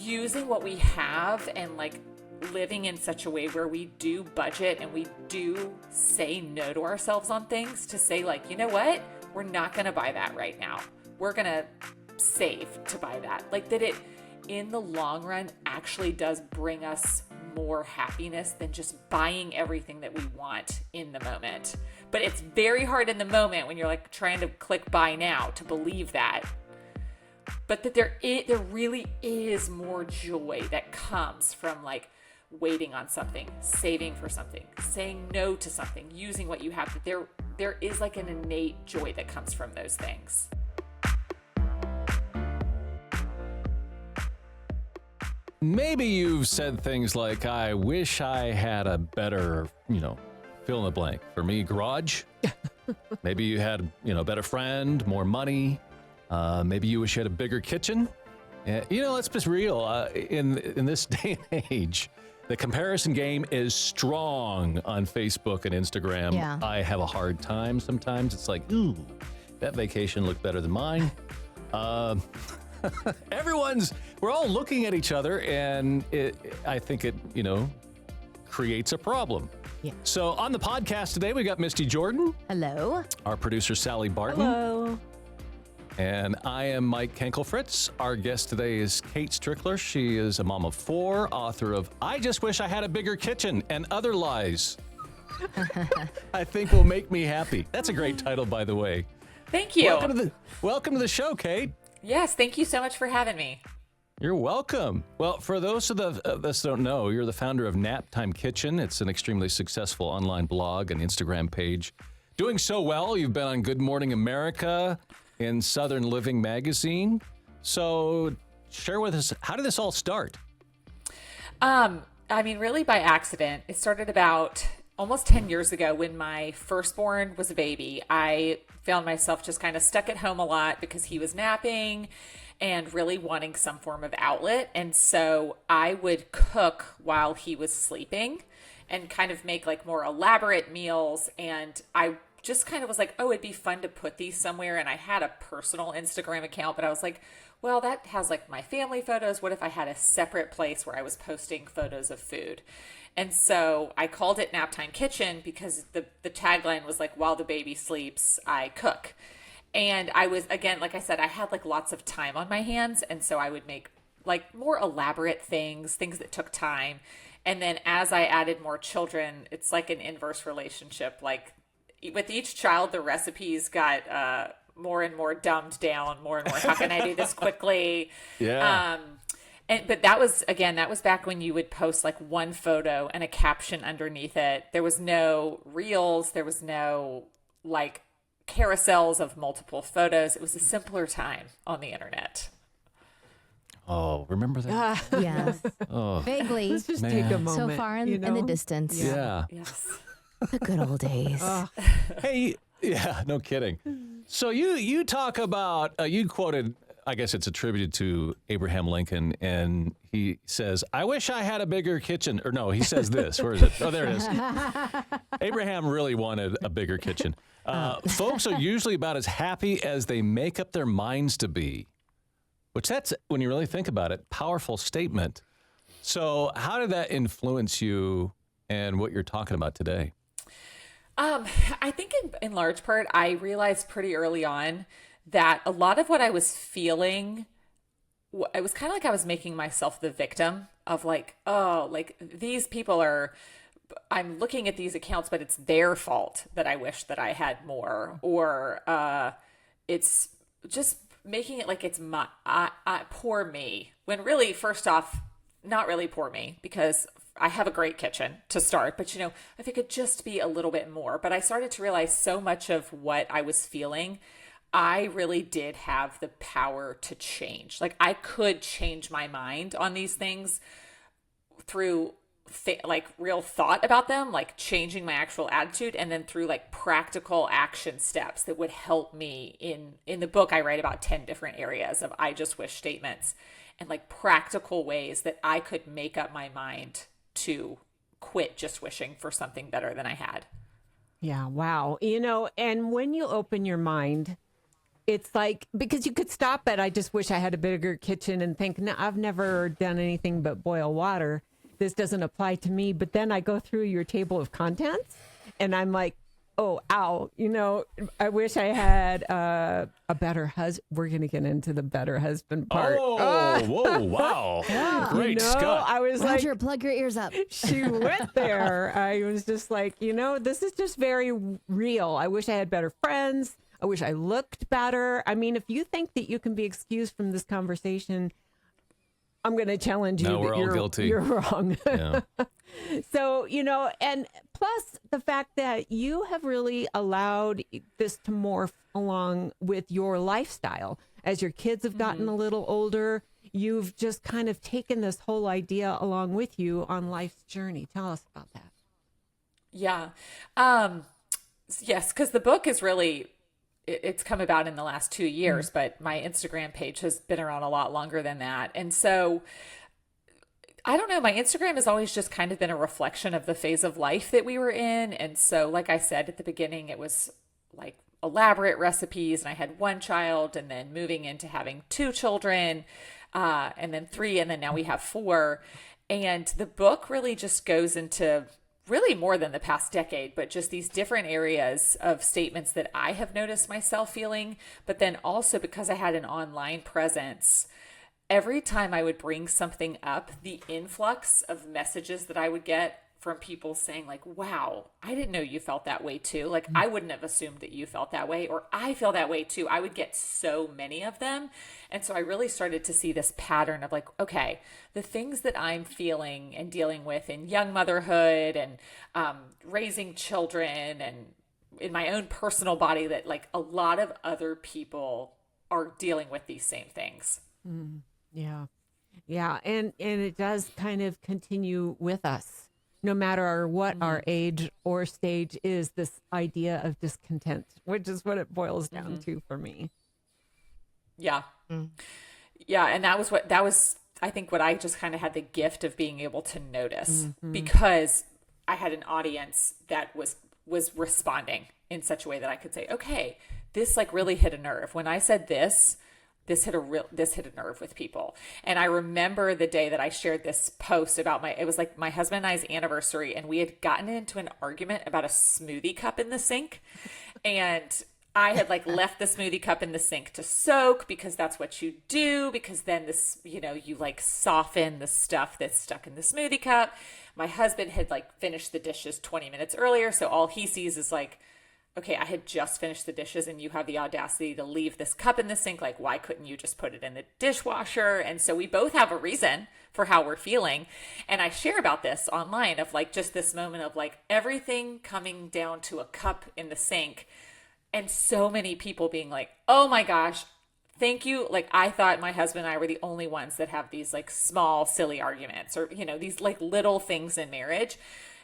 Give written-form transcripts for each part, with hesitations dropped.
using what we have and like living in such a way where we do budget and we do say no to ourselves on things, to say like, you know what, we're not going to buy that right now. We're going to save to buy that. Like that it in the long run actually does bring us more happiness than just buying everything that we want in the moment. But it's very hard in the moment when you're like trying to click buy now to believe that. But that there really is more joy that comes from like waiting on something, saving for something, saying no to something, using what you have. That there is like an innate joy that comes from those things. Maybe you've said things like, I wish I had a better, fill in the blank. For me, garage. Maybe you had, a better friend, more money. Maybe you wish you had a bigger kitchen. Let's be real. In this day and age, the comparison game is strong on Facebook and Instagram. Yeah. I have a hard time sometimes. It's like, ooh, that vacation looked better than mine. We're all looking at each other, and I think it, creates a problem. Yeah. So on the podcast today, we got Misty Jordan. Hello. Our producer, Sally Barton. Hello. And I am Mike Kenkel-Fritz. Our guest today is Kate Strickler. She is a mom of 4, author of I Just Wish I Had a Bigger Kitchen and Other Lies I Think Will Make Me Happy. That's a great title, by the way. Thank you. Welcome to the show, Kate. Yes, thank you so much for having me. You're welcome. Well, for those of us who don't know, you're the founder of Naptime Kitchen. It's an extremely successful online blog and Instagram page. Doing so well, you've been on Good Morning America, in Southern Living magazine. So share with us, how did this all start? Really by accident. It started about almost 10 years ago when my firstborn was a baby. I found myself just kind of stuck at home a lot because he was napping and really wanting some form of outlet. And so I would cook while he was sleeping and kind of make like more elaborate meals. And I just kind of was like, oh, it'd be fun to put these somewhere. And I had a personal Instagram account, but I was like, well, that has like my family photos. What if I had a separate place where I was posting photos of food? And so I called it Naptime Kitchen because the tagline was like, while the baby sleeps, I cook. And I was, again, like I said, I had like lots of time on my hands. And so I would make like more elaborate things that took time. And then as I added more children, it's like an inverse relationship. Like with each child, the recipes got more and more dumbed down, more and more, how can I do this quickly? Yeah. But that was back when you would post like one photo and a caption underneath it. There was no reels. There was no like carousels of multiple photos. It was a simpler time on the internet. Oh, remember that? Yes. Oh, Vaguely. Let's just Man. take a moment. So far in the distance. yeah. Yes. The good old days. Hey, yeah, no kidding. So you talk about, you quoted, I guess it's attributed to Abraham Lincoln, and he says, I wish I had a bigger kitchen. Or no, he says this. Where is it? Oh, there it is. Abraham really wanted a bigger kitchen. Folks are usually about as happy as they make up their minds to be, which that's, when you really think about it, powerful statement. So how did that influence you and what you're talking about today? I think in large part, I realized pretty early on that a lot of what I was feeling, it was kind of like I was making myself the victim of like, oh, like these people I'm looking at these accounts, but it's their fault that I wish that I had more, or it's just making it like it's my poor me, when really, first off, not really poor me, because I have a great kitchen to start, but if it could just be a little bit more. But I started to realize so much of what I was feeling, I really did have the power to change. Like I could change my mind on these things through like real thought about them, like changing my actual attitude, and then through like practical action steps that would help me. In the book, I write about 10 different areas of I just wish statements and like practical ways that I could make up my mind to quit just wishing for something better than I had. Yeah, wow. And when you open your mind it's like, because you could stop at, I just wish I had a bigger kitchen and think, no, I've never done anything but boil water. This doesn't apply to me. But then I go through your table of contents and I'm like, oh, ow, I wish I had a better husband. We're going to get into the better husband part. Oh, whoa, wow. Great, Scott. I was Roger, like, plug your ears up. she went there. I was just like, this is just very real. I wish I had better friends. I wish I looked better. I mean, if you think that you can be excused from this conversation, I'm going to challenge you No, we're that all guilty. you're wrong. Yeah. So, and plus the fact that you have really allowed this to morph along with your lifestyle. As your kids have gotten a little older, you've just kind of taken this whole idea along with you on life's journey. Tell us about that. Yeah. Yes, because the book is really, it's come about in the last 2 years, but my Instagram page has been around a lot longer than that. And so I don't know, my Instagram has always just kind of been a reflection of the phase of life that we were in. And so, like I said at the beginning, it was like elaborate recipes, and I had one child, and then moving into having 2 children, and then 3, and then now we have 4. And the book really just goes into really more than the past decade, but just these different areas of statements that I have noticed myself feeling. But then also, because I had an online presence, every time I would bring something up, the influx of messages that I would get from people saying like, wow, I didn't know you felt that way too. Like, I wouldn't have assumed that you felt that way, or I feel that way too. I would get so many of them. And so I really started to see this pattern of like, okay, the things that I'm feeling and dealing with in young motherhood and raising children and in my own personal body, that like a lot of other people are dealing with these same things. Yeah. Yeah. And it does kind of continue with us. No matter what our age or stage is, this idea of discontent, which is what it boils down to for me. Yeah. Yeah. And that was, I think, what I just kind of had the gift of being able to notice, because I had an audience that was responding in such a way that I could say, okay, this like really hit a nerve. When I said this hit a nerve with people. And I remember the day that I shared this post about it was like my husband and I's anniversary, and we had gotten into an argument about a smoothie cup in the sink. And I had like left the smoothie cup in the sink to soak, because that's what you do, because then this, you like soften the stuff that's stuck in the smoothie cup. My husband had like finished the dishes 20 minutes earlier. So all he sees is like, okay, I had just finished the dishes and you have the audacity to leave this cup in the sink. Like, why couldn't you just put it in the dishwasher? And so we both have a reason for how we're feeling. And I share about this online of like just this moment of like everything coming down to a cup in the sink. And so many people being like, oh my gosh, thank you. Like, I thought my husband and I were the only ones that have these like small, silly arguments, or, these like little things in marriage.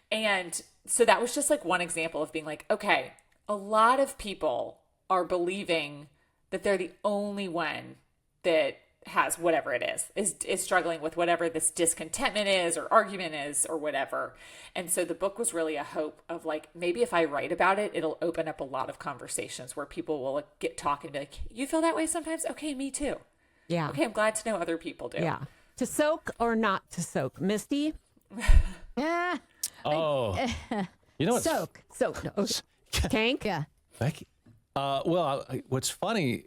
And so that was just like one example of being like, okay, a lot of people are believing that they're the only one that has whatever it is struggling with whatever this discontentment is or argument is or whatever. And so the book was really a hope of like, maybe if I write about it, it'll open up a lot of conversations where people will get talking and be like, you feel that way sometimes? Okay, me too. Yeah. Okay, I'm glad to know other people do. Yeah. To soak or not to soak? Misty? Oh. You know what? Soak. Soak. No. Tank? Yeah. Becky, well, what's funny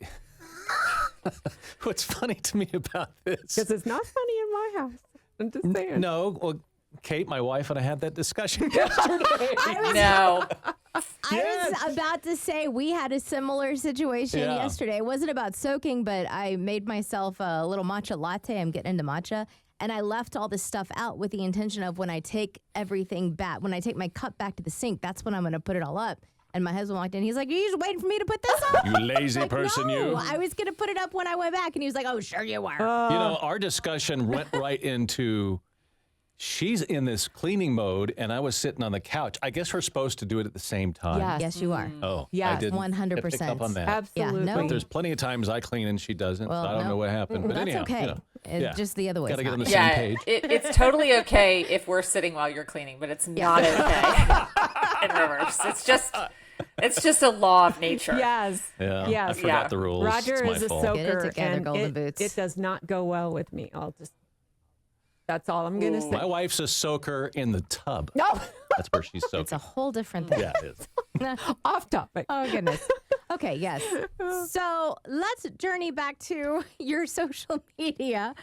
to me about this? Because it's not funny in my house. I'm just saying. No, well, Kate, my wife, and I had that discussion yesterday. No. I was about to say we had a similar situation yesterday. It wasn't about soaking, but I made myself a little matcha latte. I'm getting into matcha. And I left all this stuff out with the intention of when I take everything back, when I take my cup back to the sink, that's when I'm going to put it all up. And my husband walked in. He's like, are you just waiting for me to put this up? You lazy person, no, you. I was going to put it up when I went back. And he was like, oh, sure you were. Our discussion went right into, she's in this cleaning mode, and I was sitting on the couch. I guess we're supposed to do it at the same time. Yes. Yes, you are. Oh, Yes, I didn't 100%. pick up on that. Absolutely. Yeah, no. But there's plenty of times I clean and she doesn't. Well, so I don't no. know what happened. But That's anyhow, okay. It's just the other way. Got to get on the Yeah, same page. it's totally okay if we're sitting while you're cleaning, but it's not okay in reverse. It's just a law of nature. Yes. Yeah, Yes. I forgot the rules. Roger It's my is a fault. soaker. Get it together, and Golden Boots. It does not go well with me. That's all I'm going to say. My wife's a soaker in the tub. No, That's where she's soaking. It's a whole different thing. Yeah, it is. off topic. Oh, goodness. Okay, yes. So let's journey back to your social media.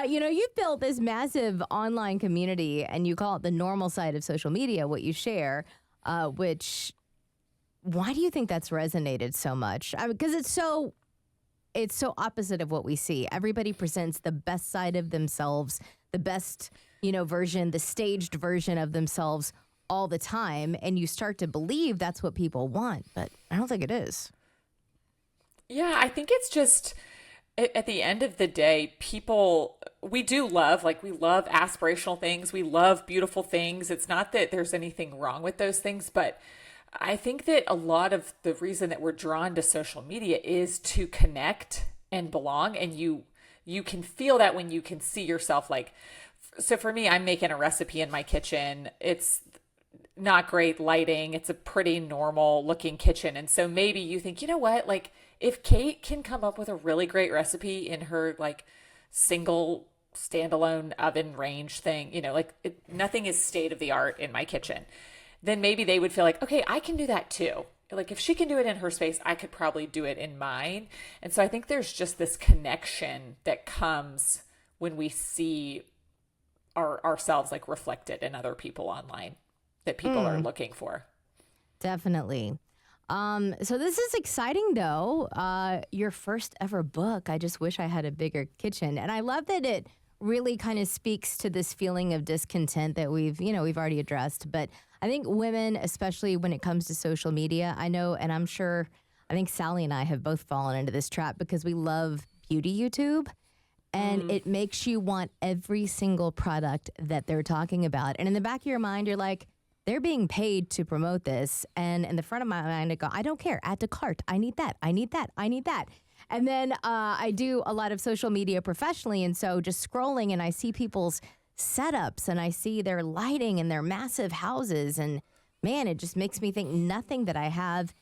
You've built this massive online community, and you call it the normal side of social media, what you share, why do you think that's resonated so much? Because it's so opposite of what we see. Everybody presents the best side of themselves, the best, version, the staged version of themselves all the time, and you start to believe that's what people want, but I don't think it is. Yeah, I think it's just at the end of the day, we love aspirational things. We love beautiful things. It's not that there's anything wrong with those things, but I think that a lot of the reason that we're drawn to social media is to connect and belong. And you can feel that when you can see yourself. So for me, I'm making a recipe in my kitchen. It's not great lighting. It's a pretty normal looking kitchen. And so maybe you think, you know what, if Kate can come up with a really great recipe in her single standalone oven range thing, nothing is state of the art in my kitchen, then maybe they would feel like, okay, I can do that too. If she can do it in her space, I could probably do it in mine. And so I think there's just this connection that comes when we see ourselves reflected in other people online that people are looking for. Definitely. So this is exciting, though. Your first ever book, I Just Wish I Had a Bigger Kitchen. And I love that it really kind of speaks to this feeling of discontent that we've already addressed. But I think women, especially when it comes to social media, I know, and I think Sally and I have both fallen into this trap because we love beauty YouTube. And it makes you want every single product that they're talking about. And in the back of your mind, you're like, they're being paid to promote this. And in the front of my mind, I go, I don't care. Add to cart. I need that. I need that. I need that. And then I do a lot of social media professionally. And so just scrolling and I see people's setups and I see their lighting and their massive houses. And man, it just makes me think nothing that I have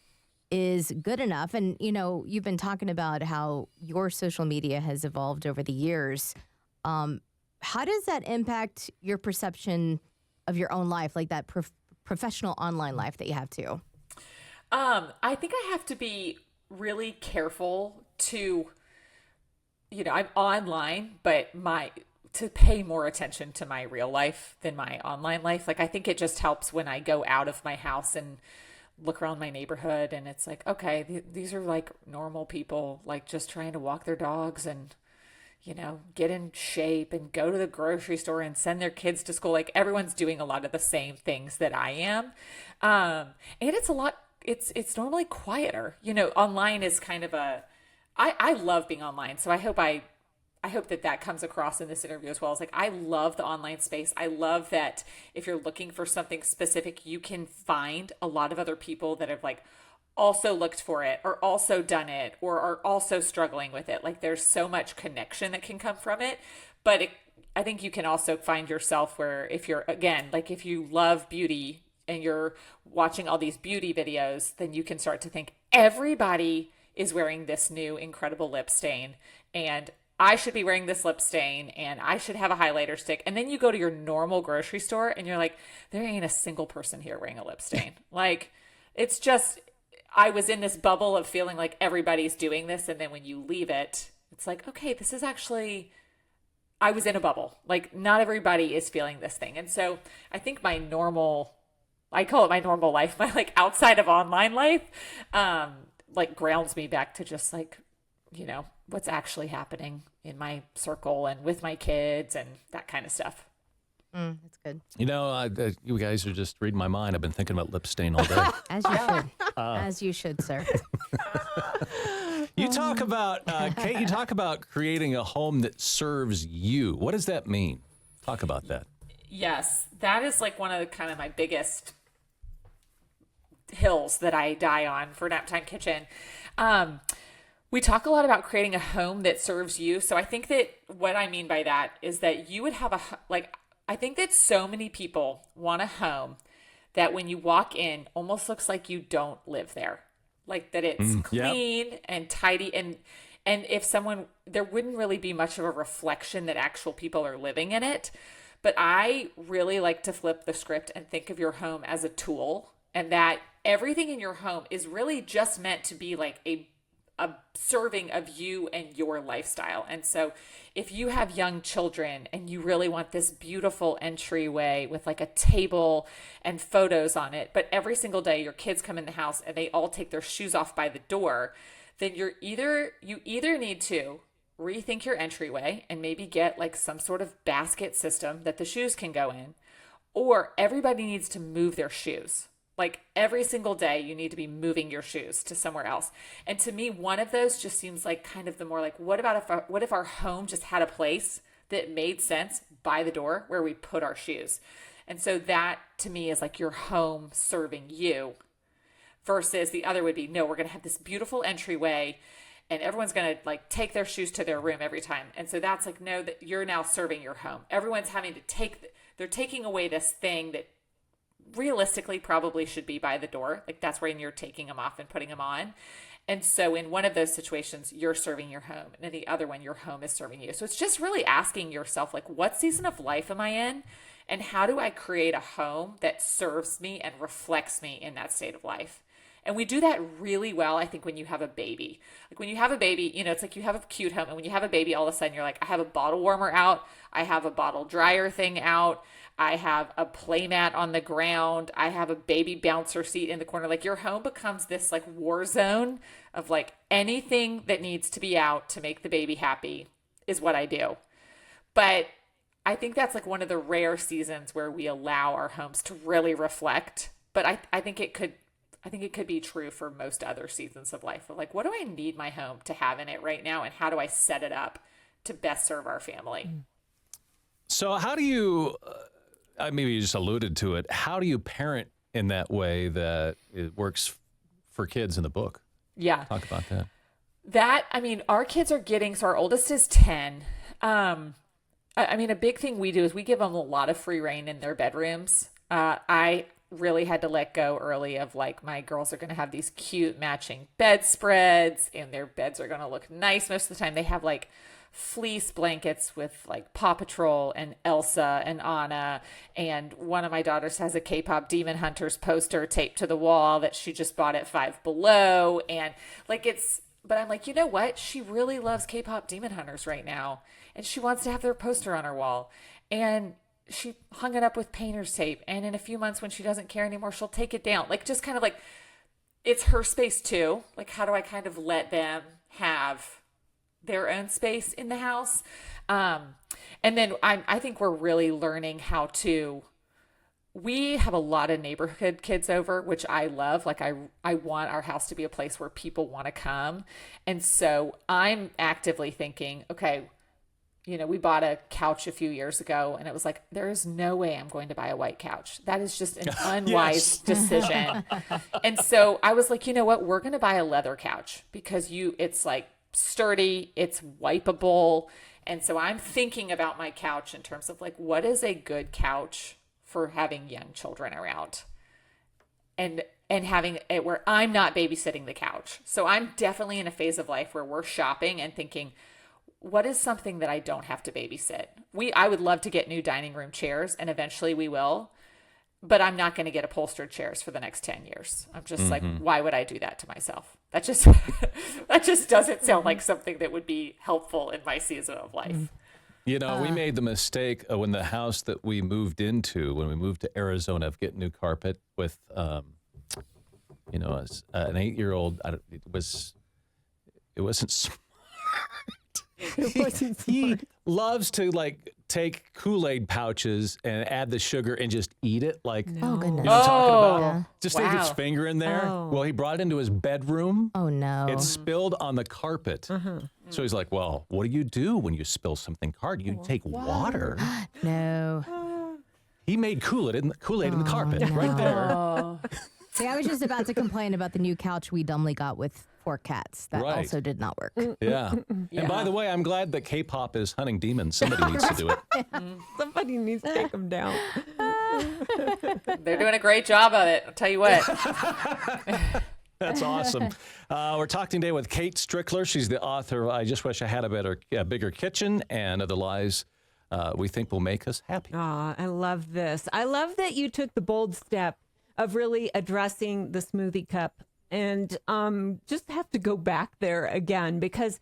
is good enough. And, you've been talking about how your social media has evolved over the years. How does that impact your perception of your own life, like that professional online life that you have too? I think I have to be really careful to, I'm online, but to pay more attention to my real life than my online life. I think it just helps when I go out of my house and look around my neighborhood and it's okay, these are normal people, just trying to walk their dogs and, get in shape and go to the grocery store and send their kids to school. Everyone's doing a lot of the same things that I am. And it's normally quieter, online is kind of I love being online. So I hope that comes across in this interview as well. It's I love the online space. I love that if you're looking for something specific, you can find a lot of other people that have also looked for it or also done it or are also struggling with it. There's so much connection that can come from it. But I think you can also find yourself where if you're, again, if you love beauty and you're watching all these beauty videos, then you can start to think everybody is wearing this new incredible lip stain and I should be wearing this lip stain and I should have a highlighter stick. And then you go to your normal grocery store and you're like, there ain't a single person here wearing a lip stain. It's just, I was in this bubble of feeling like everybody's doing this. And then when you leave it, it's okay, this is actually, I was in a bubble. Not everybody is feeling this thing. And so I think I call it my normal life, my outside of online life, grounds me back to just what's actually happening in my circle and with my kids and that kind of stuff. That's good. You guys are just reading my mind. I've been thinking about lip stain all day. As you should. As you should, sir. You talk about, Kate, you talk about creating a home that serves you. What does that mean? Talk about that. Yes, that is one of the kind of my biggest hills that I die on for Naptime Kitchen. We talk a lot about creating a home that serves you. So I think that what I mean by that is that you would have I think that so many people want a home that when you walk in almost looks like you don't live there. Like that it's clean and tidy, and if someone, there wouldn't really be much of a reflection that actual people are living in it. But I really like to flip the script and think of your home as a tool, and that everything in your home is really just meant to be like a serving of you and your lifestyle. And so if you have young children and you really want this beautiful entryway with like a table and photos on it, but every single day your kids come in the house and they all take their shoes off by the door, then you either need to rethink your entryway and maybe get like some sort of basket system that the shoes can go in, or everybody needs to move their shoes. Like every single day you need to be moving your shoes to somewhere else. And to me, one of those just seems like kind of the more like, what if our home just had a place that made sense by the door where we put our shoes? And so that to me is like your home serving you, versus the other would be, no, we're going to have this beautiful entryway and everyone's going to like take their shoes to their room every time. And so that's like, no, that you're now serving your home. Everyone's having to they're taking away this thing that realistically probably should be by the door. Like that's when you're taking them off and putting them on. And so in one of those situations, you're serving your home, and in the other one, your home is serving you. So it's just really asking yourself, like, what season of life am I in? And how do I create a home that serves me and reflects me in that state of life? And we do that really well, I think, when you have a baby. Like when you have a baby, it's like you have a cute home. And when you have a baby, all of a sudden you're like, I have a bottle warmer out. I have a bottle dryer thing out. I have a play mat on the ground. I have a baby bouncer seat in the corner. Like your home becomes this like war zone of like anything that needs to be out to make the baby happy is what I do. But I think that's like one of the rare seasons where we allow our homes to really reflect. But I think it could be true for most other seasons of life. Of like, what do I need my home to have in it right now? And how do I set it up to best serve our family? So how do you, maybe you just alluded to it, how do you parent in that way that it works for kids in the book? Yeah. Talk about that. Our kids are so our oldest is 10. A big thing we do is we give them a lot of free reign in their bedrooms. I really had to let go early of like, my girls are going to have these cute matching bedspreads and their beds are going to look nice. Most of the time they have like fleece blankets with like Paw Patrol and Elsa and Anna. And one of my daughters has a K-pop Demon Hunters poster taped to the wall that she just bought at Five Below. And like but I'm like, you know what? She really loves K-pop Demon Hunters right now. And she wants to have their poster on her wall. And she hung it up with painter's tape. And in a few months when she doesn't care anymore, she'll take it down. Like just kind of like, it's her space too. Like how do I kind of let them have their own space in the house? And then I think we're really learning how to, we have a lot of neighborhood kids over, which I love. Like I want our house to be a place where people want to come. And so I'm actively thinking, okay, we bought a couch a few years ago and it was like, there is no way I'm going to buy a white couch. That is just an unwise decision. And so I was like, you know what? We're going to buy a leather couch because it's like sturdy, it's wipeable. And so I'm thinking about my couch in terms of like, what is a good couch for having young children around and having it where I'm not babysitting the couch. So I'm definitely in a phase of life where we're shopping and thinking, what is something that I don't have to babysit? I would love to get new dining room chairs, and eventually we will, but I'm not going to get upholstered chairs for the next 10 years. I'm just like, why would I do that to myself? That just doesn't sound like something that would be helpful in my season of life. We made the mistake when the house that we moved into, when we moved to Arizona, of getting new carpet with, an 8-year-old. It wasn't smart. He loves to like take Kool-Aid pouches and add the sugar and just eat it. Like, Oh, goodness. you know what I'm talking about? Yeah. Just stick his finger in there. Oh. Well, he brought it into his bedroom. Oh, no. It spilled on the carpet. So he's like, well, what do you do when you spill something hard? You take water. No. He made Kool-Aid in the carpet right there. Oh, See, I was just about to complain about the new couch we dumbly got with 4 cats. That Right. also did not work. Yeah. And by the way, I'm glad that K-pop is hunting demons. Somebody needs to do it. Somebody needs to take them down. They're doing a great job of it. I'll tell you what. That's awesome. We're talking today with Kate Strickler. She's the author of I Just Wish I Had a Bigger Kitchen and Other Lies We Think Will Make Us Happy. I love this. I love that you took the bold step of really addressing the smoothie cup. And just have to go back there again because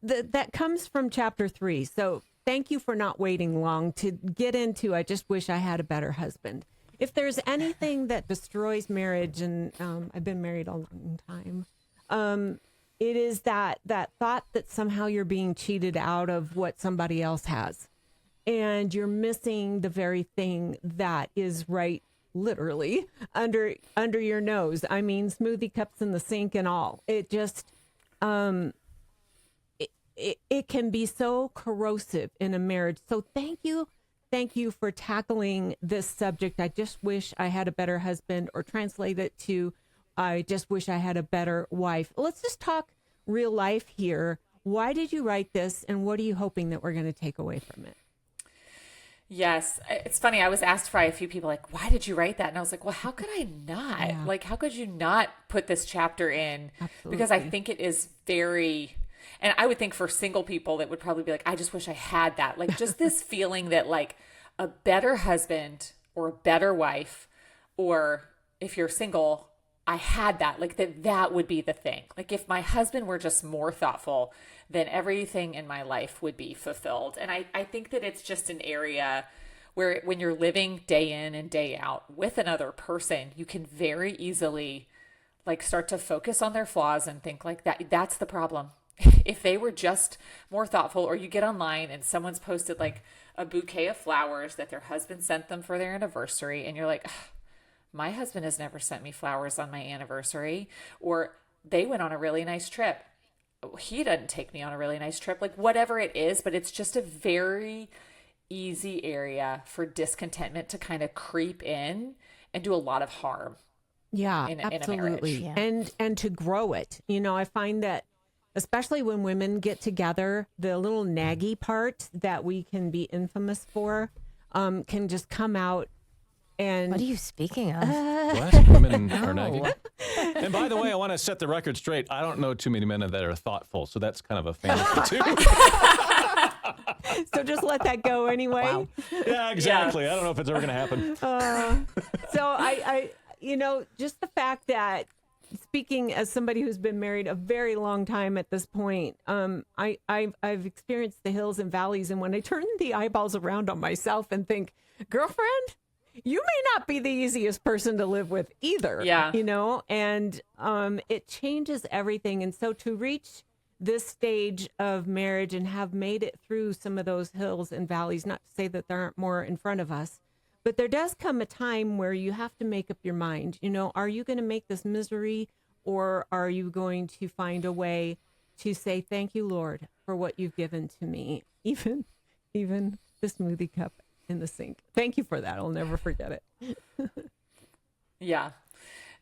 that comes from chapter 3. So thank you for not waiting long to get into I just wish I had a better husband. If there's anything that destroys marriage, and I've been married a long time, it is that thought that somehow you're being cheated out of what somebody else has. And you're missing the very thing that is right, literally, under your nose. I mean, smoothie cups in the sink and all. It just, it can be so corrosive in a marriage. So thank you for tackling this subject. I just wish I had a better husband, or translate it to I just wish I had a better wife. Let's just talk real life here. Why did you write this, and what are you hoping that we're going to take away from it? Yes. It's funny. I was asked by a few people, like, why did you write that? And I was like, well, how could I not? Yeah. Like, how could you not put this chapter in? Absolutely. Because I think it is very, and I would think for single people that would probably be like, I just wish I had that. Like, just this feeling that like a better husband or a better wife, or if you're single, I had that, like that would be the thing. Like if my husband were just more thoughtful, then everything in my life would be fulfilled. And I think that it's just an area where when you're living day in and day out with another person, you can very easily like start to focus on their flaws and think like that's the problem. If they were just more thoughtful, or you get online and someone's posted like a bouquet of flowers that their husband sent them for their anniversary, and you're like, my husband has never sent me flowers on my anniversary, or they went on a really nice trip. He doesn't take me on a really nice trip, like whatever it is, but it's just a very easy area for discontentment to kind of creep in and do a lot of harm. Yeah, in a absolutely. marriage. And to grow it. You know, I find that especially when women get together, the little naggy part that we can be infamous for can just come out. And What are you speaking of? What? Women are nagging? And by the way, I want to set the record straight. I don't know too many men that are thoughtful, so that's kind of a fantasy too. so just let that go anyway. Wow. Yeah, exactly. I don't know if it's ever going to happen. So I, you know, just the fact that, speaking as somebody who's been married a very long time at this point, I've experienced the hills and valleys, and when I turn the eyeballs around on myself and think, girlfriend, you may not be the easiest person to live with either. Yeah. You know, and it changes everything. And so to reach this stage of marriage and have made it through some of those hills and valleys, not to say that there aren't more in front of us, but there does come a time where you have to make up your mind. You know, are you going to make this misery, or are you going to find a way to say, thank you, Lord, for what you've given to me, even the smoothie cup in the sink. Thank you for that. I'll never forget it. Yeah.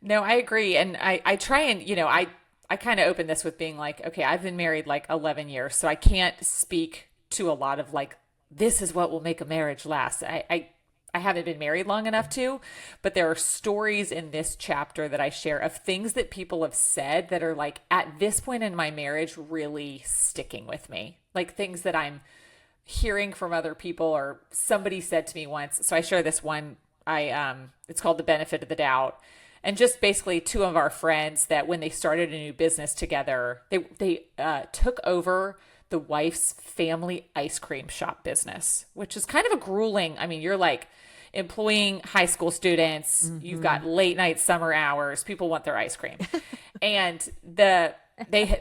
No, I agree. And I try and, you know, I kind of open this with being like, okay, I've been married like 11 years, so I can't speak to a lot of like, this is what will make a marriage last. I haven't been married long enough to, but there are stories in this chapter that I share of things that people have said that are like, at this point in my marriage, really sticking with me. Like things that I'm hearing from other people, or somebody said to me once. So I share this one. It's called The Benefit of the Doubt. And just basically two of our friends that when they started a new business together, they took over the wife's family ice cream shop business, which is kind of a grueling. I mean, you're like employing high school students. Mm-hmm. You've got late night summer hours. People want their ice cream. And the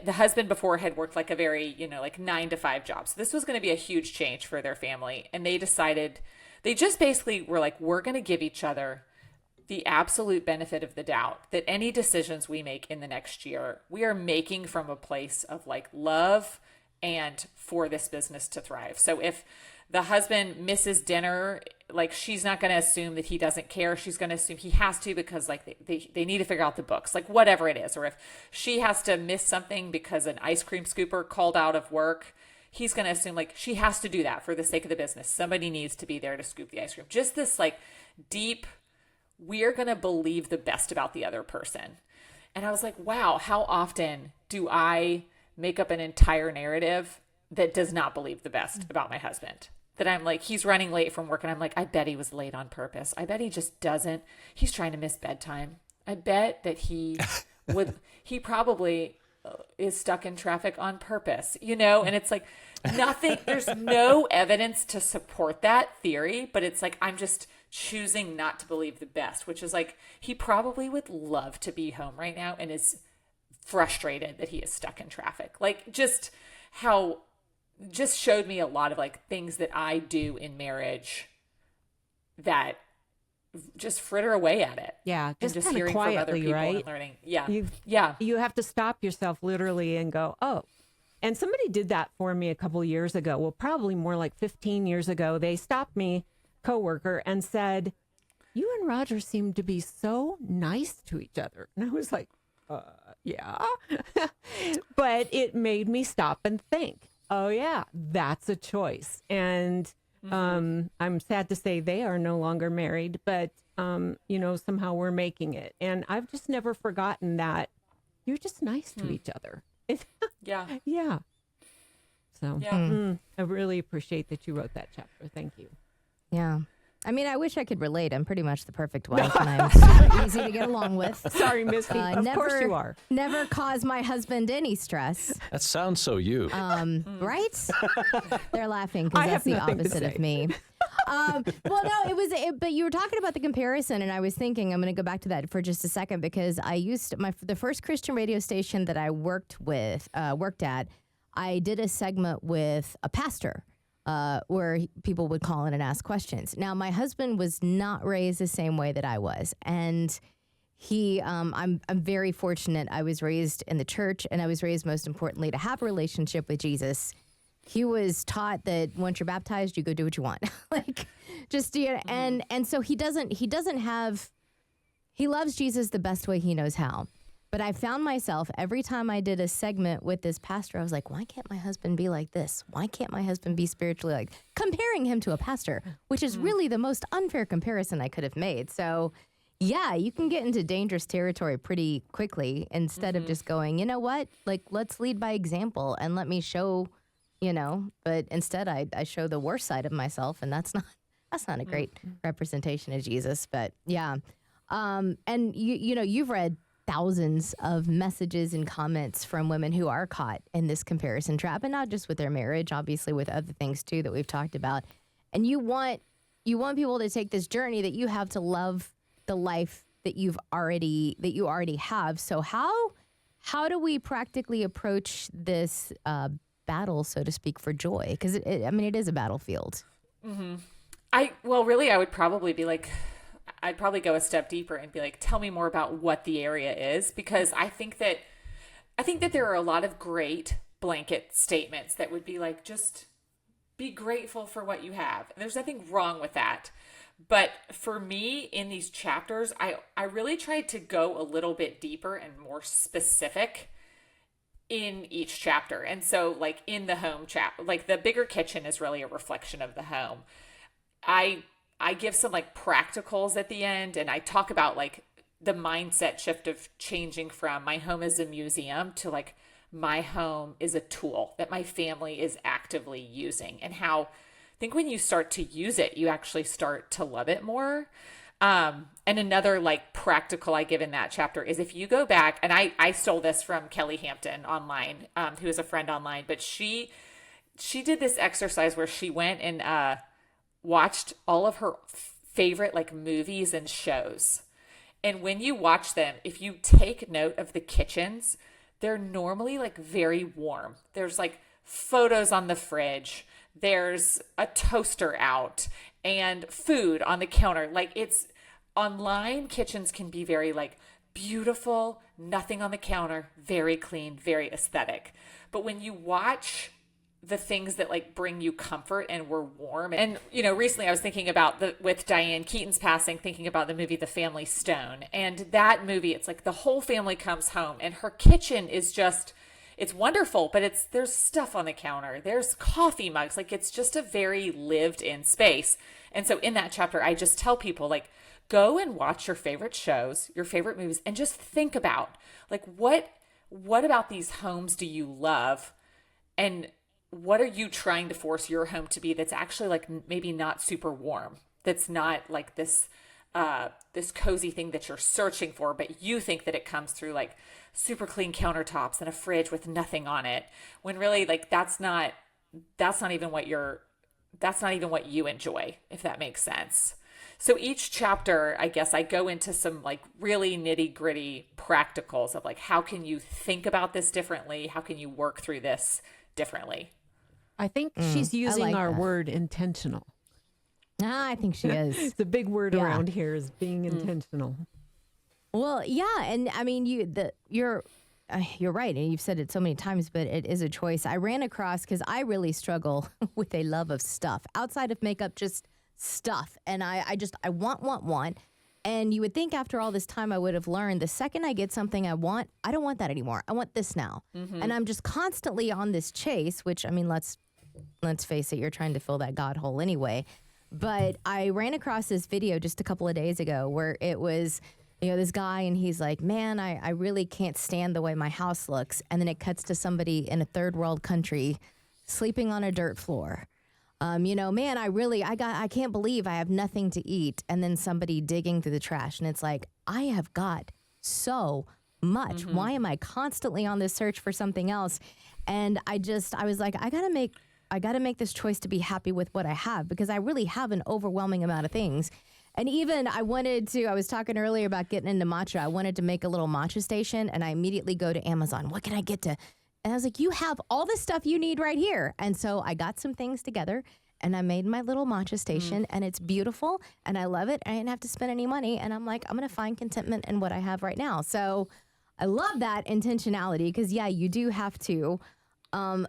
husband before had worked like a very, you know, like 9 to 5 job. So this was going to be a huge change for their family. And they decided, they just basically were like, we're going to give each other the absolute benefit of the doubt that any decisions we make in the next year, we are making from a place of like love and for this business to thrive. So if the husband misses dinner, like she's not going to assume that he doesn't care. She's going to assume he has to because like they need to figure out the books, like whatever it is. Or if she has to miss something because an ice cream scooper called out of work, he's going to assume like she has to do that for the sake of the business. Somebody needs to be there to scoop the ice cream. Just this like deep, we're going to believe the best about the other person. And I was like, wow, how often do I make up an entire narrative that does not believe the best about my husband? That I'm like, he's running late from work and I'm like, I bet he was late on purpose. I bet he just doesn't. He's trying to miss bedtime. I bet that he probably is stuck in traffic on purpose, And it's like nothing, there's no evidence to support that theory, but it's like, I'm just choosing not to believe the best, which is like, he probably would love to be home right now and is frustrated that he is stuck in traffic. Like just showed me a lot of like things that I do in marriage that just fritter away at it. Yeah, just kind of hearing quietly, from other people right? and learning. Yeah, yeah. You have to stop yourself literally and go, oh. And somebody did that for me a couple years ago. Well, probably more like 15 years ago. They stopped me, coworker, and said, "You and Roger seem to be so nice to each other." And I was like, yeah. But it made me stop and think. Oh yeah, that's a choice. And I'm sad to say they are no longer married, but somehow we're making it. And I've just never forgotten that you're just nice to each other. yeah. Yeah. So Yeah. I really appreciate that you wrote that chapter. Thank you. Yeah. I mean, I wish I could relate. I'm pretty much the perfect wife, and I'm super easy to get along with. Sorry, Misty. Of course you are. Never cause my husband any stress. That sounds so you. Right? They're laughing because that's the opposite of me. Well, no, but you were talking about the comparison, and I was thinking I'm going to go back to that for just a second because I used the first Christian radio station that I worked at. I did a segment with a pastor. Where people would call in and ask questions. Now, my husband was not raised the same way that I was, and I'm very fortunate. I was raised in the church, and I was raised, most importantly, to have a relationship with Jesus. He was taught that once you're baptized, you go do what you want, and so he loves Jesus the best way he knows how. But I found myself every time I did a segment with this pastor, I was like, why can't my husband be like this? Why can't my husband be spiritually like, comparing him to a pastor, which is really the most unfair comparison I could have made. So yeah, you can get into dangerous territory pretty quickly instead of just going, you know what, like, let's lead by example and let me show, but instead I show the worst side of myself, and that's not a great representation of Jesus. But yeah. And you've read thousands of messages and comments from women who are caught in this comparison trap, and not just with their marriage, obviously with other things too that we've talked about. And you want people to take this journey that you have to love the life that you already have. So how do we practically approach this battle, so to speak, for joy? Because it is a battlefield. Mm-hmm. I would probably be like, I'd probably go a step deeper and be like, tell me more about what the area is, because I think that there are a lot of great blanket statements that would be like, just be grateful for what you have. And there's nothing wrong with that. But for me in these chapters, I really tried to go a little bit deeper and more specific in each chapter. And so like in the home chapter, like the bigger kitchen is really a reflection of the home. I give some like practicals at the end, and I talk about like the mindset shift of changing from my home is a museum to like my home is a tool that my family is actively using, and how I think when you start to use it, you actually start to love it more. And another like practical I give in that chapter is if you go back, and I stole this from Kelly Hampton online, who is a friend online, but she did this exercise where she went and watched all of her favorite like movies and shows. And when you watch them, if you take note of the kitchens, they're normally like very warm. There's like photos on the fridge. There's a toaster out and food on the counter. Like it's online kitchens can be very like beautiful, nothing on the counter, very clean, very aesthetic. But when you watch the things that like bring you comfort and were warm. And, recently I was thinking about with Diane Keaton's passing, thinking about the movie, The Family Stone. And that movie, it's like the whole family comes home and her kitchen is just, it's wonderful, but there's stuff on the counter. There's coffee mugs. Like, it's just a very lived in space. And so in that chapter, I just tell people, like, go and watch your favorite shows, your favorite movies, and just think about, like, what about these homes do you love? And what are you trying to force your home to be that's actually, like, maybe not super warm? That's not like this cozy thing that you're searching for, but you think that it comes through like super clean countertops and a fridge with nothing on it, when really, like, that's not even what you enjoy, if that makes sense. So each chapter, I guess I go into some like really nitty gritty practicals of like, how can you think about this differently? How can you work through this differently? I think she's using like our that. word intentional. I think she is. The big word around here is being intentional. Well, yeah, and I mean, you're right, and you've said it so many times, but it is a choice. I ran across, because I really struggle with a love of stuff outside of makeup, just stuff, and I want, and you would think after all this time I would have learned the second I get something I want, I don't want that anymore. I want this now, and I'm just constantly on this chase. Which, I mean, let's face it, you're trying to fill that God hole anyway. But I ran across this video just a couple of days ago where it was, this guy, and he's like, man, I really can't stand the way my house looks. And then it cuts to somebody in a third world country sleeping on a dirt floor. Man, I can't believe I have nothing to eat. And then somebody digging through the trash. And it's like, I have got so much. Why am I constantly on this search for something else? And I was like, I got to make this choice to be happy with what I have, because I really have an overwhelming amount of things. And even I was talking earlier about getting into matcha. I wanted to make a little matcha station, and I immediately go to Amazon. What can I get to? And I was like, you have all the stuff you need right here. And so I got some things together, and I made my little matcha station, and it's beautiful, and I love it. I didn't have to spend any money. And I'm like, I'm going to find contentment in what I have right now. So I love that intentionality, because, yeah, you do have to. And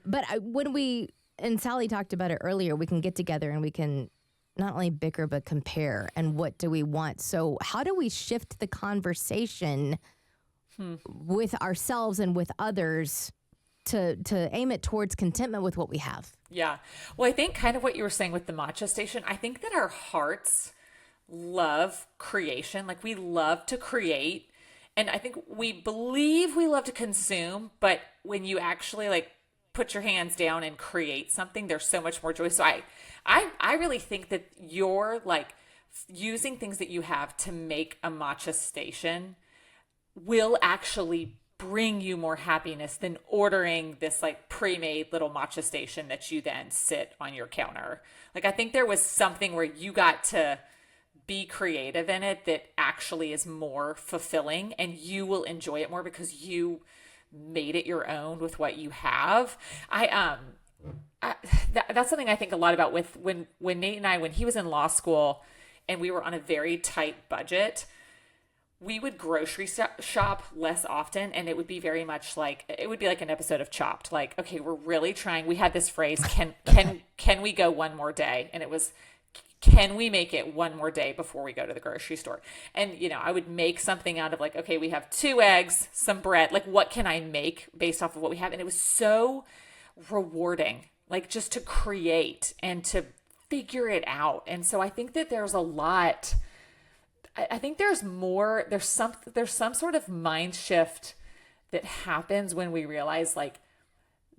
Sally talked about it earlier, we can get together and we can not only bicker, but compare. And what do we want? So how do we shift the conversation with ourselves and with others to aim it towards contentment with what we have? Yeah. Well, I think kind of what you were saying with the matcha station, I think that our hearts love creation. Like, we love to create. And I think we believe we love to consume, but when you actually like put your hands down and create something, there's so much more joy. So I really think that you're like using things that you have to make a matcha station will actually bring you more happiness than ordering this like pre-made little matcha station that you then sit on your counter. Like, I think there was something where you got to be creative in it that actually is more fulfilling, and you will enjoy it more because you made it your own with what you have. That's something I think a lot about with when Nate and I, when he was in law school and we were on a very tight budget, we would grocery shop less often, and it would be very much like, it would be like an episode of Chopped. Like, okay, we're really trying. We had this phrase, can we go one more day? And it was, can we make it one more day before we go to the grocery store? And, I would make something out of like, okay, we have 2 eggs, some bread. Like, what can I make based off of what we have? And it was so rewarding, like, just to create and to figure it out. And so I think that there's a lot, I think there's some sort of mind shift that happens when we realize like,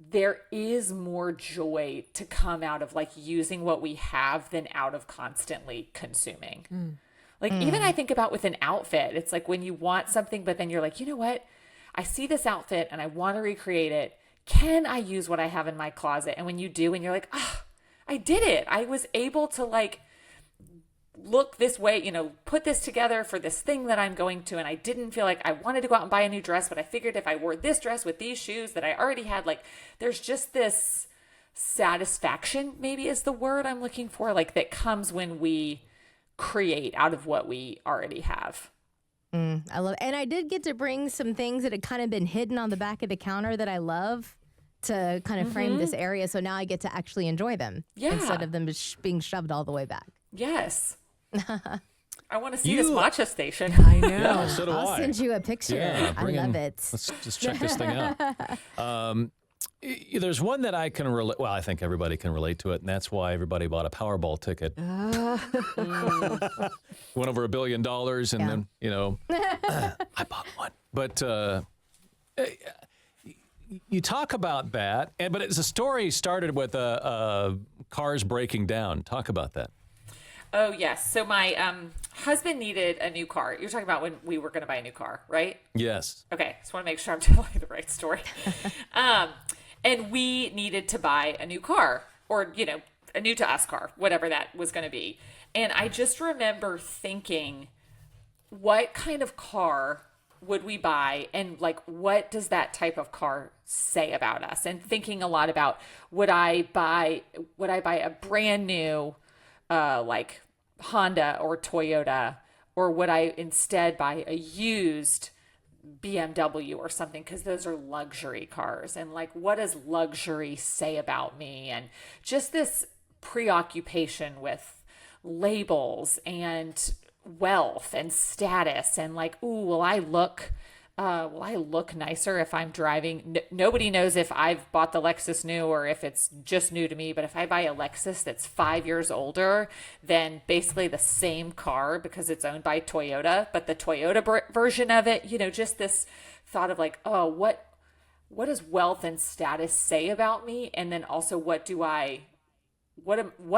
there is more joy to come out of like using what we have than out of constantly consuming. Like, even I think about with an outfit, it's like when you want something, but then you're like, you know what? I see this outfit and I want to recreate it. Can I use what I have in my closet? And when you do, and you're like, I did it. I was able to like look this way, put this together for this thing that I'm going to. And I didn't feel like I wanted to go out and buy a new dress, but I figured if I wore this dress with these shoes that I already had, like, there's just this satisfaction, maybe is the word I'm looking for, like, that comes when we create out of what we already have. I love it. And I did get to bring some things that had kind of been hidden on the back of the counter that I love to kind of frame this area. So now I get to actually enjoy them instead of them being shoved all the way back. Yes. I want to see this matcha station. I know. Yeah, so do I'll I. send you a picture. Yeah, I bring love in- it. Let's just check this thing out. There's one that I can relate. Well, I think everybody can relate to it, and that's why everybody bought a Powerball ticket. Went over $1 billion, and then I bought one. But you talk about that, but it's a story started with cars breaking down. Talk about that. Oh, yes. So my husband needed a new car. You're talking about when we were going to buy a new car, right? Yes. Okay. Just want to make sure I'm telling you the right story. And we needed to buy a new car or, a new to us car, whatever that was going to be. And I just remember thinking, what kind of car would we buy? And like, what does that type of car say about us? And thinking a lot about, would I buy a brand new, like Honda or Toyota, or would I instead buy a used BMW or something, because those are luxury cars? And like, what does luxury say about me? And just this preoccupation with labels and wealth and status, and like, ooh, will I look nicer if I'm driving? Nobody knows if I've bought the Lexus new or if it's just new to me. But if I buy a Lexus that's 5 years older than basically the same car because it's owned by Toyota, but the Toyota version of it, just this thought of like, oh, what does wealth and status say about me? And then also, what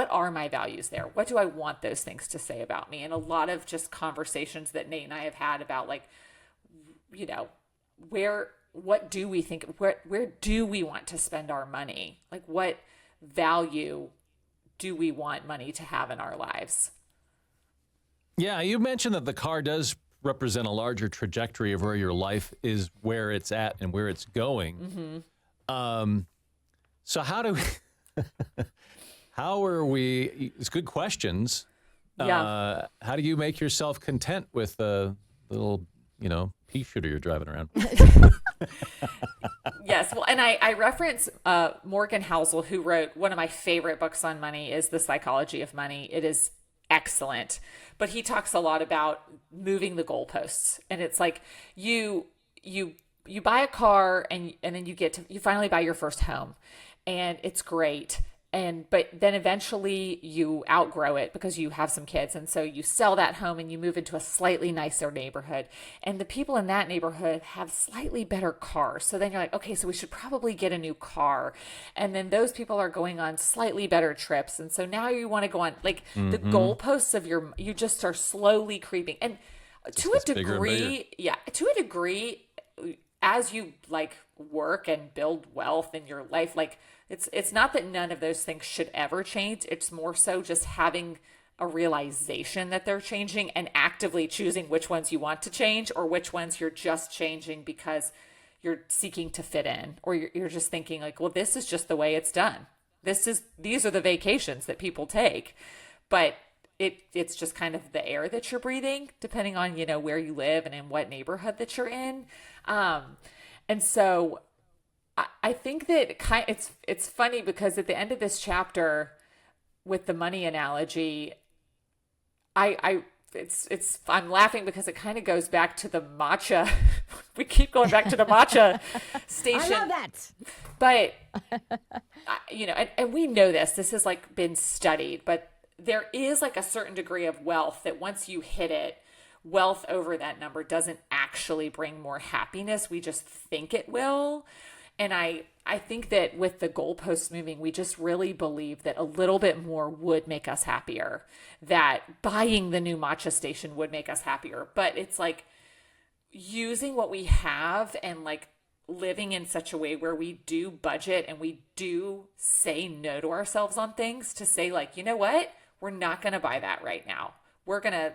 are my values there? What do I want those things to say about me? And a lot of just conversations that Nate and I have had about like, what do we think, where do we want to spend our money? Like, what value do we want money to have in our lives? Yeah, you mentioned that the car does represent a larger trajectory of where your life is, where it's at and where it's going. Mm-hmm. So how do we, how are we, it's good questions. Yeah. How do you make yourself content with the little, pea shooter you're driving around? Yes. Well, and I reference Morgan Housel, who wrote one of my favorite books on money, is The Psychology of Money. It is excellent. But he talks a lot about moving the goalposts. And it's like you buy a car and then you finally buy your first home, and it's great. But then eventually you outgrow it because you have some kids. And so you sell that home and you move into a slightly nicer neighborhood. And the people in that neighborhood have slightly better cars. So then you're like, okay, so we should probably get a new car. And then those people are going on slightly better trips. And so now you want to go on, like, the goalposts of you just are slowly creeping. And to a degree, as you like work and build wealth in your life, like, it's not that none of those things should ever change. It's more so just having a realization that they're changing and actively choosing which ones you want to change or which ones you're just changing because you're seeking to fit in, or you're just thinking like, well, this is just the way it's done. These are the vacations that people take, but it's just kind of the air that you're breathing, depending on, where you live and in what neighborhood that you're in. And so I think that it's funny because at the end of this chapter with the money analogy, I'm laughing because it kind of goes back to the matcha. We keep going back to the matcha station. I love that. But and we know this has like been studied, but there is like a certain degree of wealth that once you hit it, wealth over that number doesn't actually bring more happiness. We just think it will. And I think that with the goalposts moving, we just really believe that a little bit more would make us happier, that buying the new matcha station would make us happier. But it's like using what we have and like living in such a way where we do budget and we do say no to ourselves on things, to say like, you know what, we're not going to buy that right now. We're going to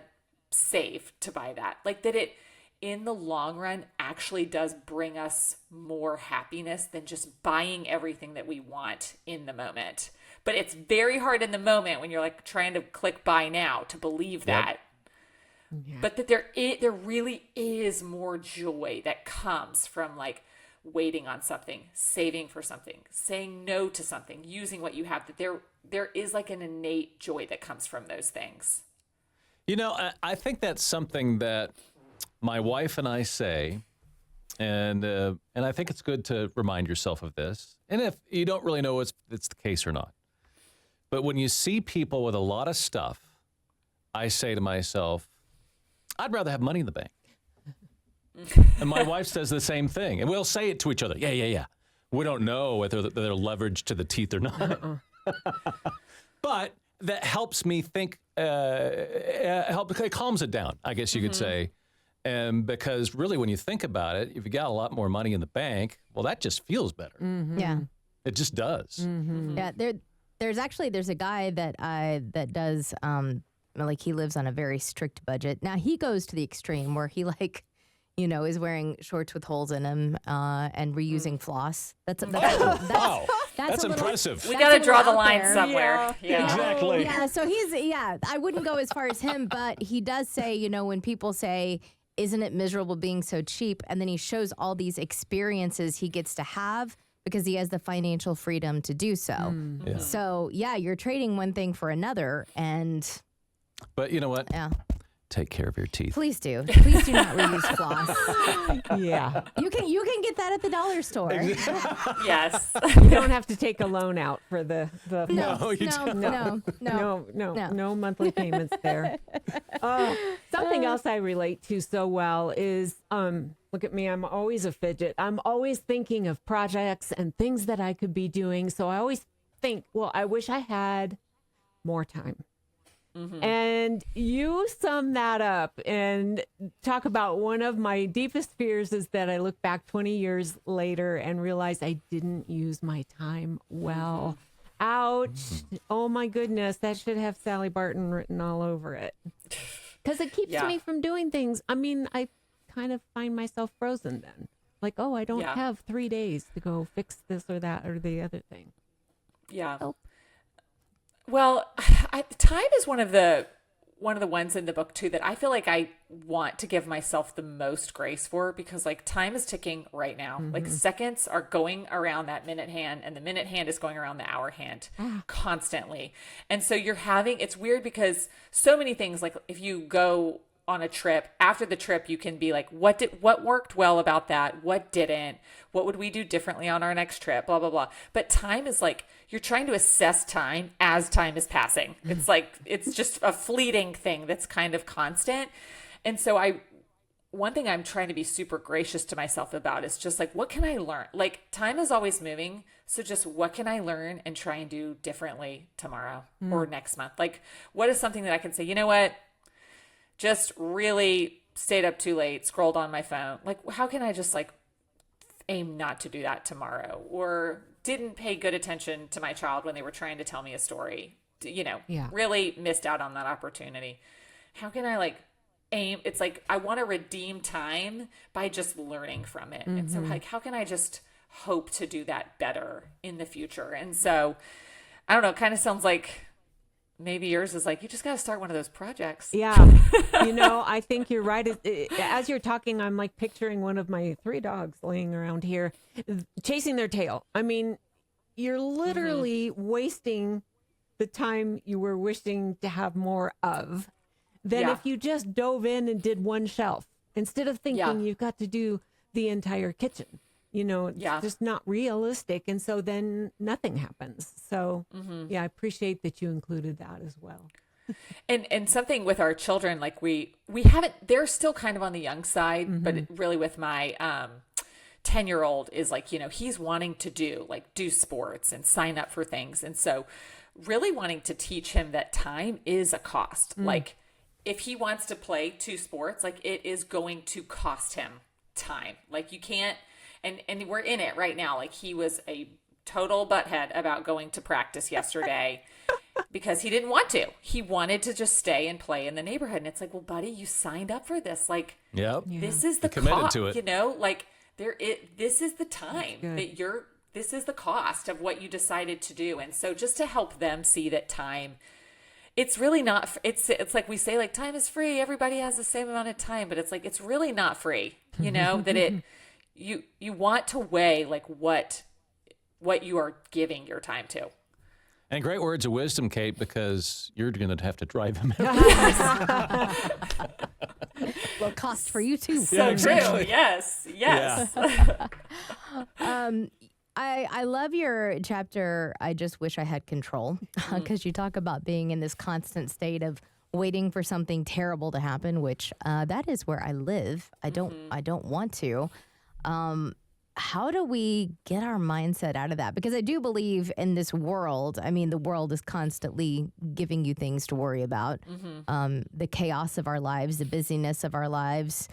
save to buy that. Like that it, in the long run, actually does bring us more happiness than just buying everything that we want in the moment. But it's very hard in the moment when you're like trying to click buy now to believe that. Yeah. But that there really is more joy that comes from like waiting on something, saving for something, saying no to something, using what you have, that there is like an innate joy that comes from those things. I think that's something that my wife and I say, and I think it's good to remind yourself of this. And if you don't really know if it's the case or not, but when you see people with a lot of stuff, I say to myself, I'd rather have money in the bank. And my wife says the same thing. And we'll say it to each other. Yeah. We don't know whether they're leveraged to the teeth or not. But that helps me think, it calms it down, I guess you could say. And because really when you think about it, if you got a lot more money in the bank, well, that just feels better. Yeah. It just does. Yeah, there's a guy that does like he lives on a very strict budget. Now he goes to the extreme where he is wearing shorts with holes in them and reusing floss. Wow, that's impressive. We got to draw the line somewhere. Yeah. Exactly. Yeah, so I wouldn't go as far as him, but he does say, when people say, isn't it miserable being so cheap? And then he shows all these experiences he gets to have because he has the financial freedom to do so. Yeah. So, you're trading one thing for another. But you know what? Yeah. Take care of your teeth. Please do. Please do not reuse floss. Yeah. You can get that at the dollar store. Yes. You don't have to take a loan out for the no monthly payments there. Something else I relate to so well is look at me, I'm always a fidget. I'm always thinking of projects and things that I could be doing. So I always think, well, I wish I had more time. And you sum that up and talk about one of my deepest fears is that I look back 20 years later and realize I didn't use my time well. Ouch. Oh my goodness. That should have Sally Barton written all over it. Because it keeps me from doing things. I mean, I kind of find myself frozen then. Like, I don't have 3 days to go fix this or that or the other thing. Yeah. Oh. Well, time is one of the ones in the book too that I feel like I want to give myself the most grace for because time is ticking right now. Like seconds are going around that minute hand and the minute hand is going around the hour hand constantly. And so it's weird because so many things, like if you go on a trip, after the trip, you can be like, what worked well about that? What didn't? What would we do differently on our next trip? Blah, blah, blah. But time is you're trying to assess time as time is passing. It's it's just a fleeting thing that's kind of constant. And so one thing I'm trying to be super gracious to myself about is just what can I learn? Time is always moving. So just what can I learn and try and do differently tomorrow or next month? What is something that I can say, you know what? Just really stayed up too late, scrolled on my phone. How can I just aim not to do that tomorrow? Or didn't pay good attention to my child when they were trying to tell me a story, really missed out on that opportunity. How can I aim? It's I want to redeem time by just learning from it. And so how can I just hope to do that better in the future? And so I don't know, it kind of sounds like maybe yours is you just got to start one of those projects. Yeah. I think you're right. As you're talking, I'm picturing one of my 3 dogs laying around here chasing their tail. I mean, you're literally wasting the time you were wishing to have more of than if you just dove in and did one shelf instead of thinking you've got to do the entire kitchen. It's just not realistic. And so then nothing happens. So, I appreciate that you included that as well. And something with our children, we haven't, they're still kind of on the young side, but really with my 10-year-old is he's wanting to do sports and sign up for things. And so really wanting to teach him that time is a cost. If he wants to play 2 sports, it is going to cost him time. You can't, and we're in it right now. He was a total butthead about going to practice yesterday because he didn't want to. He wanted to just stay and play in the neighborhood. And it's well, buddy, you signed up for this. This is the cost, to it. This is the time that this is the cost of what you decided to do. And so just to help them see that time, it's really not, it's we say time is free. Everybody has the same amount of time, but it's really not free, that you want to weigh what you are giving your time to. And great words of wisdom, Kate, because you're going to have to drive him. Well, cost for you too. So Yeah, exactly. true. Yes. Yes. I love your chapter. I just wish I had control, because you talk about being in this constant state of waiting for something terrible to happen, which that is where I live. I don't want to. How do we get our mindset out of that? Because I do believe in this world. I mean, the world is constantly giving you things to worry about. The chaos of our lives, the busyness of our lives.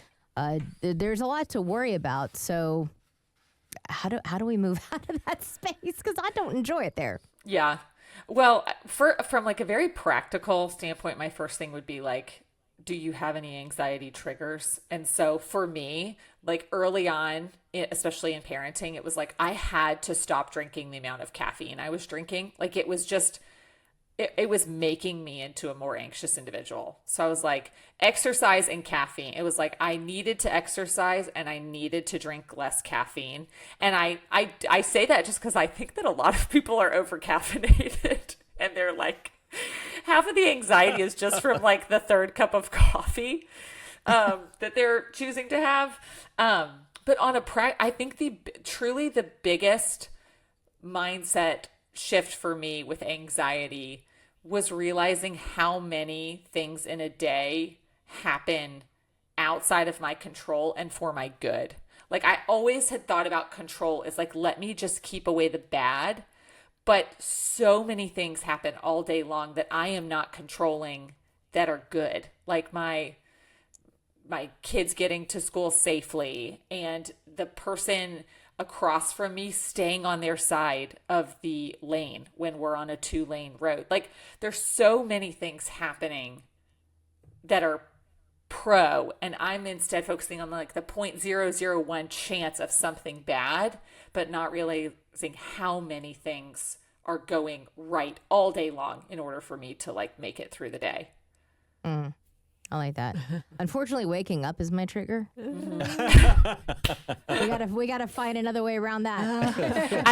There's a lot to worry about. So how do we move out of that space? Because I don't enjoy it there. Yeah. Well, from like a very practical standpoint, my first thing would be like, do you have any anxiety triggers? And so for me, like early on, especially in parenting, it was like I had to stop drinking the amount of caffeine I was drinking. Like it was just, it was making me into a more anxious individual. So I was like, exercise and caffeine. It was like I needed to exercise and I needed to drink less caffeine. And I say that just because I think that a lot of people are over caffeinated and they're like, half of the anxiety is just from like the third cup of coffee that they're choosing to have. But on I think truly the biggest mindset shift for me with anxiety was realizing how many things in a day happen outside of my control and for my good. Like I always had thought about control as like, let me just keep away the bad. But so many things happen all day long that I am not controlling that are good. Like my kids getting to school safely and the person across from me staying on their side of the lane when we're on a 2-lane road. Like there's so many things happening that are pro, and I'm instead focusing on like the 0.001 chance of something bad, but not realizing how many things are going right all day long in order for me to like make it through the day. I like that. Unfortunately, waking up is my trigger. We gotta find another way around that.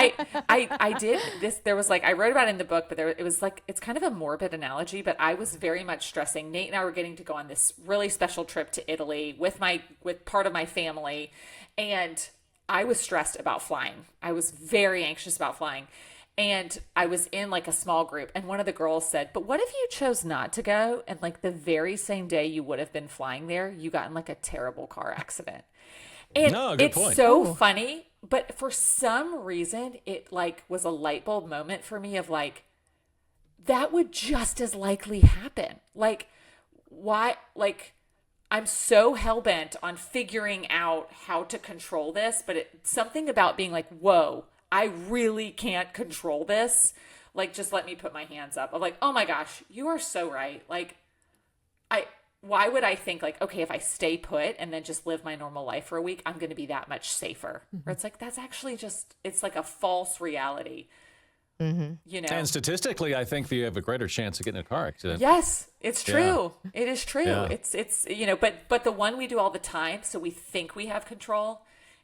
I did this. There was like, I wrote about it in the book, but it was like, it's kind of a morbid analogy, but I was very much stressing. Nate and I were getting to go on this really special trip to Italy with part of my family. And I was stressed about flying. I was very anxious about flying. And I was in like a small group, and one of the girls said, but what if you chose not to go? And like the very same day you would have been flying there, you got in like a terrible car accident. And good point. So funny, but for some reason, it like was a light bulb moment for me of like, that would just as likely happen. Like, why? Like, I'm so hell-bent on figuring out how to control this, but something about being like, whoa, I really can't control this. Like, just let me put my hands up. I'm like, oh my gosh, you are so right. Like, why would I think like, okay, if I stay put and then just live my normal life for a week, I'm going to be that much safer. Or it's like, that's actually just, it's like a false reality. You know? And statistically, I think that you have a greater chance of getting in a car accident. Yes, it's true. Yeah. It is true. Yeah. It's, you know, but the one we do all the time, so we think we have control,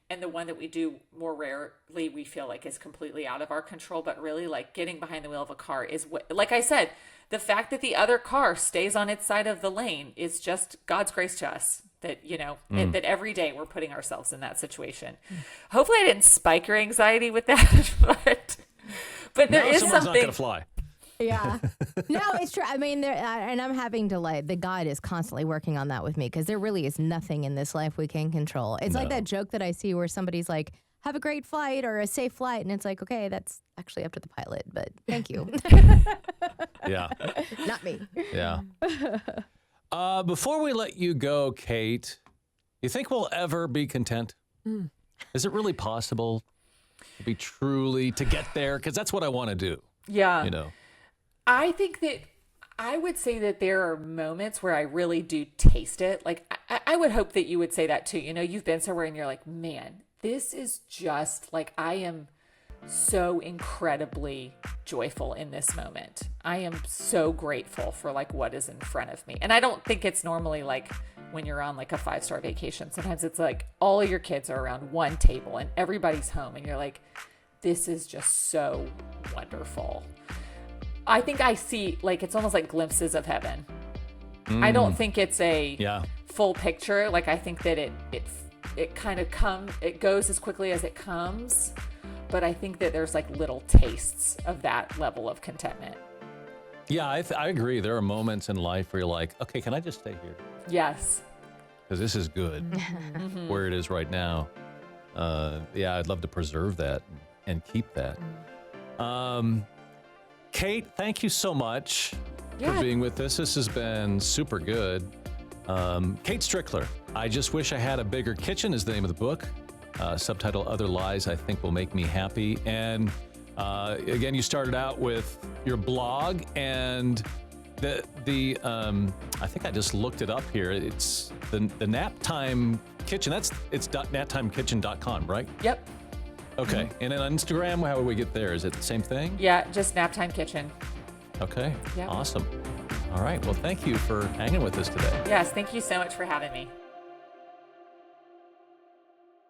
and the one that we do more rarely, we feel like is completely out of our control. But really, like getting behind the wheel of a car is what, like I said, the fact that the other car stays on its side of the lane is just God's grace to us. That, you know, that every day we're putting ourselves in that situation. Hopefully I didn't spike your anxiety with that, but there is someone's something. not going to fly. Yeah. No, it's true. I mean, and I'm having to like, the God is constantly working on that with me, because there really is nothing in this life we can control. It's like that joke that I see where somebody's like, have a great flight or a safe flight. And it's like, okay, that's actually up to the pilot, but thank you. Yeah. Not me. Yeah. Before we let you go, Kate, you think we'll ever be content? Is it really possible to be to get there? Because that's what I want to do. Yeah. You know. I think that I would say that there are moments where I really do taste it. Like, I would hope that you would say that too. You know, you've been somewhere and you're like, man, this is just like, I am so incredibly joyful in this moment. I am so grateful for like what is in front of me. And I don't think it's normally like when you're on like a 5-star vacation. Sometimes it's like all of your kids are around one table and everybody's home and you're like, this is just so wonderful. I think I see, like, it's almost like glimpses of heaven. I don't think it's a full picture. Like, I think that it kind of it goes as quickly as it comes, but I think that there's like little tastes of that level of contentment. Yeah, I agree. There are moments in life where you're like, okay, can I just stay here? Yes. Because this is good where it is right now. I'd love to preserve that and keep that. Kate, thank you so much for being with us. This has been super good. Kate Strickler, I Just Wish I Had a Bigger Kitchen is the name of the book. Subtitle, Other Lies I Think Will Make Me Happy. And again, you started out with your blog, and the I think I just looked it up here. It's the Nap Time Kitchen. It's naptimekitchen.com, right? Yep. Okay. And then on Instagram, how do we get there? Is it the same thing? Yeah, just Naptime Kitchen. Okay. Yep. Awesome. All right. Well, thank you for hanging with us today. Yes, thank you so much for having me.